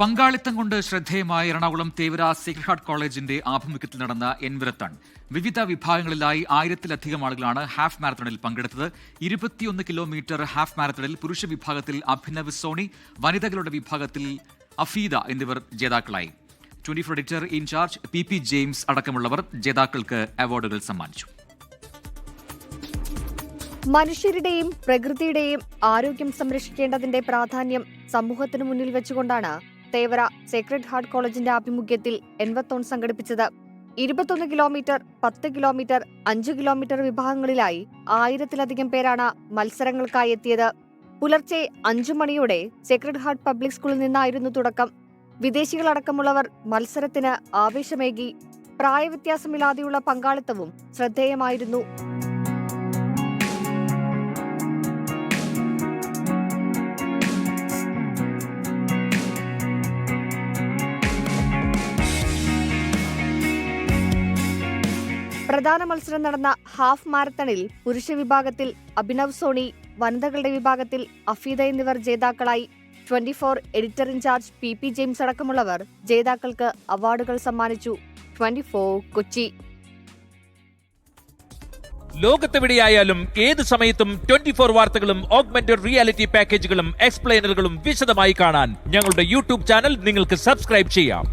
പങ്കാളിത്തം കൊണ്ട് ശ്രദ്ധേയമായ എറണാകുളം തേവര സേക്രഡ് ഹാർട്ട് കോളേജിന്റെ ആഭിമുഖ്യത്തിൽ നടന്ന എൻവിറത്തൺ വിവിധ വിഭാഗങ്ങളിലായി 1000-ലധികം ആളുകളാണ് ഹാഫ് മാരത്തണിൽ പങ്കെടുത്തത്. 21 കിലോമീറ്റർ ഹാഫ് മാരത്തണിൽ പുരുഷ വിഭാഗത്തിൽ അഭിനവ് സോണി, വനിതകളുടെ വിഭാഗത്തിൽ അഫീദ എന്നിവർ ജേതാക്കളായി. 24 എഡിറ്റർ ഇൻചാർജ് പി ജെയിംസ് അടക്കമുള്ളവർ ജേതാക്കൾക്ക് അവാർഡുകൾ സമ്മാനിച്ചു. മനുഷ്യരുടെയും പ്രകൃതിയുടെയും ആരോഗ്യം സംരക്ഷിക്കേണ്ടതിന്റെ പ്രാധാന്യം സമൂഹത്തിനു മുന്നിൽ വെച്ചുകൊണ്ടാണ് തേവര സേക്രഡ് ഹാർട്ട് കോളേജിന്റെ ആഭിമുഖ്യത്തിൽ എൻവത്തോൺ സംഘടിപ്പിച്ചത്. 21 കിലോമീറ്റർ, 10 കിലോമീറ്റർ, 5 കിലോമീറ്റർ വിഭാഗങ്ങളിലായി 1000-ലധികം പേരാണ് മത്സരങ്ങൾക്കായി എത്തിയത്. പുലർച്ചെ 5 മണിയോടെ സേക്രഡ് ഹാർട്ട് പബ്ലിക് സ്കൂളിൽ നിന്നായിരുന്നു തുടക്കം. വിദേശികളടക്കമുള്ളവർ മത്സരത്തിന് ആവേശമേകി. പ്രായവ്യത്യാസമില്ലാതെയുള്ള പങ്കാളിത്തവും ശ്രദ്ധേയമായിരുന്നു. പ്രധാന മത്സരം നടന്ന ഹാഫ് മാരത്തണിൽ പുരുഷ വിഭാഗത്തിൽ അഭിനവ് സോണി, വനിതകളുടെ വിഭാഗത്തിൽ അഫീദ എന്നിവർ ജേതാക്കളായി. 24 എഡിറ്റർ ഇൻചാർജ് പി ജെയിംസ് അടക്കമുള്ളവർ ജേതാക്കൾക്ക് അവാർഡുകൾ സമ്മാനിച്ചു. 24 കൊച്ചി. ലോകത്തെവിടെയായാലും ഏത് സമയത്തും 24 വാർത്തകളും ഓഗ്മെന്റഡ് റിയാലിറ്റി പാക്കേജുകളും എക്സ്പ്ലെയിനറുകളും വിശദമായി കാണാൻ ഞങ്ങളുടെ യൂട്യൂബ് ചാനൽ നിങ്ങൾക്ക് സബ്സ്ക്രൈബ് ചെയ്യാം.